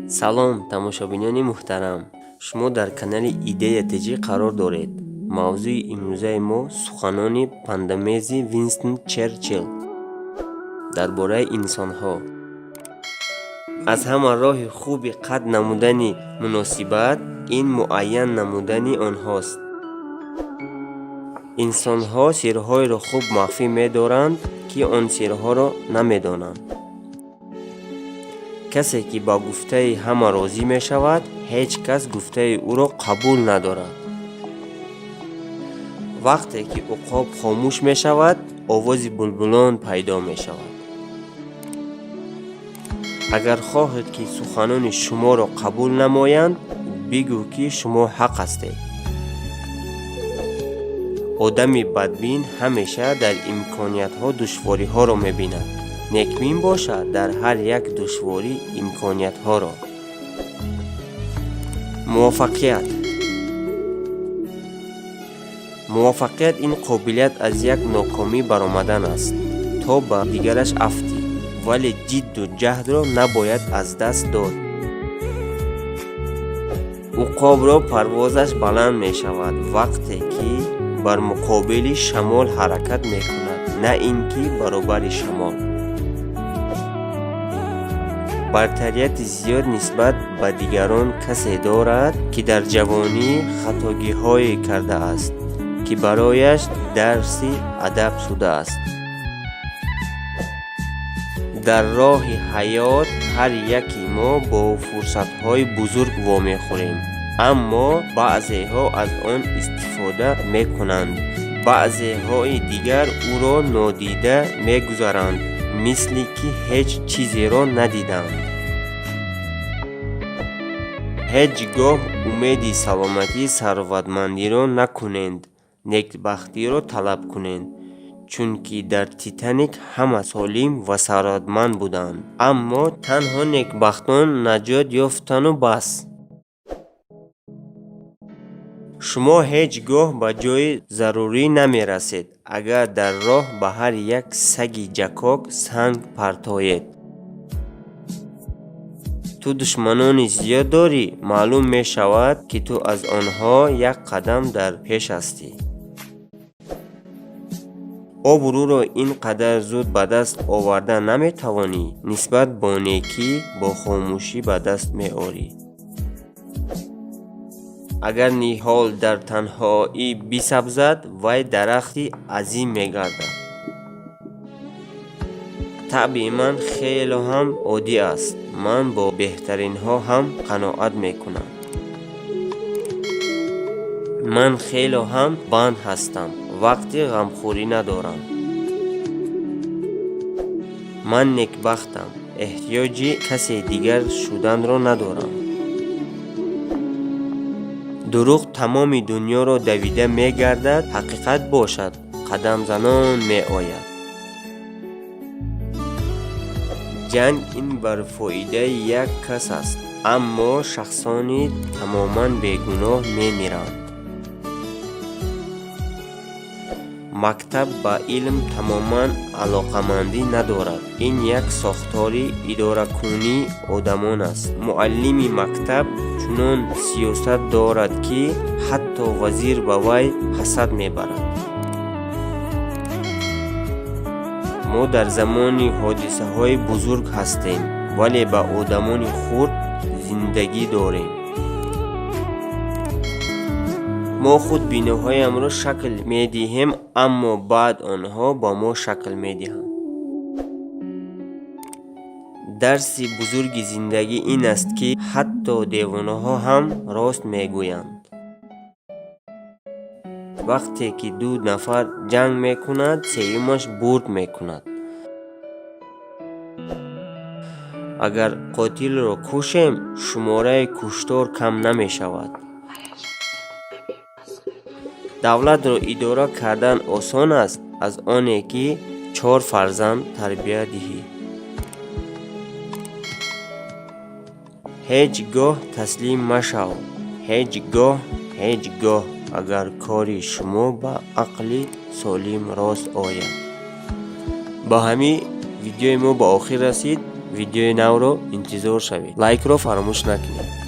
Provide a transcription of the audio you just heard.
салом, тамошобинони муҳтарам. Шумо дар канали Идея ТЖ қарор доред. мавзӯи имрӯзаи мо суханони пандомези Винстон Черчилл дар бораи инсонҳо. аз ҳама роҳи хуби қатъ намудани муносибат ин муайян намудани онҳост. инсонҳо сирҳоеро хуб махфӣ медоранд, ки он сирҳоро намедонанд. касе ки ба гуфтаи ҳама розӣ мешавад, ҳеҷ кас гуфтаи ӯро қабул надорад. вақте ки уқоб хомӯш мешавад, овози булбулон пайдо мешавад. агар хоҳед ки суханони шуморо қабул намоянд, бигӯ ки шумо ҳақ ҳастед. одами бадбин ҳамеша дар имкониятҳо душвориҳоро мебинад. некбин бошад дар ҳар як душворӣ имкониятҳоро. муваффақият ин қобилият аз як нокомӣ баромадан аст, то ба дигараш афтӣ, вале ҷидду ҷаҳдро набояд аз даст дод. уқобро парвозаш баланд мешавад вақте ки бар муқобили шамол ҳаракат мекунад, на ин ки баробари шамол. бартарияти зиёд нисбат ба дигарон касе дорад, ки дар ҷавонӣ хатогиҳое кардааст, ки барояш дарси адаб шудааст. дар роҳи ҳаёт ҳар яки мо бо фурсатҳои бузург вомехӯрем, аммо баъзеҳо аз он истифода мекунанд, баъзеҳои дигар ӯро нодида мегузаранд, мисли ки ҳеҷ чизеро надиданд. ҳеҷ гоҳ умеди саломатӣ сарватмандиро накунед, некбахтиро талаб кунед, чунки дар Титаник ҳама солим ва сарватманд буданд, аммо танҳо некбахтон наҷот ёфтану бас. шумо ҳеҷ гоҳ ба ҷои зарурӣ намерасед, агар дар роҳ ба ҳар як саги ҷакок санг партоед. ту душманони зиёд дорӣ, маълум мешавад, ки ту аз онҳо як қадам дар пеш ҳастӣ. обрӯро ин қадар зуд ба даст оварда наметавонӣ, нисбат бо некӣ бо хомӯшӣ ба даст меорӣ. агар ниҳол дар танҳоӣ бисабзад, вай дарахти азим мегардад. таъби ман хело ҳам оддӣ аст. ман бо беҳтаринҳо ҳам қаноат мекунам. ман хело ҳам банд ҳастам, вақти ғамхӯрӣ надорам. ман некбахтам, эҳтиёҷи касе дигар шуданро надорам. дурӯғ тамоми дуньёро давида мегардад, ҳақиқат бошад, қадамзанон меояд. ҷанг ин бар фоидаи як кас аст, аммо шахсони тамоман бегуноҳ мемиранд. мактаб ба илм тамоман алоқамандӣ надорад. ин як сохтори идоракунии одамон аст. муаллими мактаб чунон сиёсат дорад, ки ҳатто вазир ба вай ҳасад мебарад. мо дар замони ҳодисаҳои бузург ҳастем, вале ба одамони хурд зиндагӣ дорем. мо худбиноҳоямро шакл медиҳем, аммо баъд онҳо ба мо шакл медиҳанд. дарси бузурги зиндагӣ ин аст, ки ҳатто девонаҳо ҳам рост мегӯянд. вақте ки ду нафар ҷанг мекунад, сеюмаш бурд мекунад. агар қотилро кушем, шумораи куштор кам намешавад. давлатро идора кардан осон аст, аз оне ки 4 фарзанд тарбия диҳӣ. ҳеҷ гоҳ таслим машав, ҳеҷ гоҳ, агар кори шумо ба ақли солим рост ояд. ба ҳамин видеои мо ба охир расид. видеои навро интизор шавед. Лайкро фаромӯш накунед.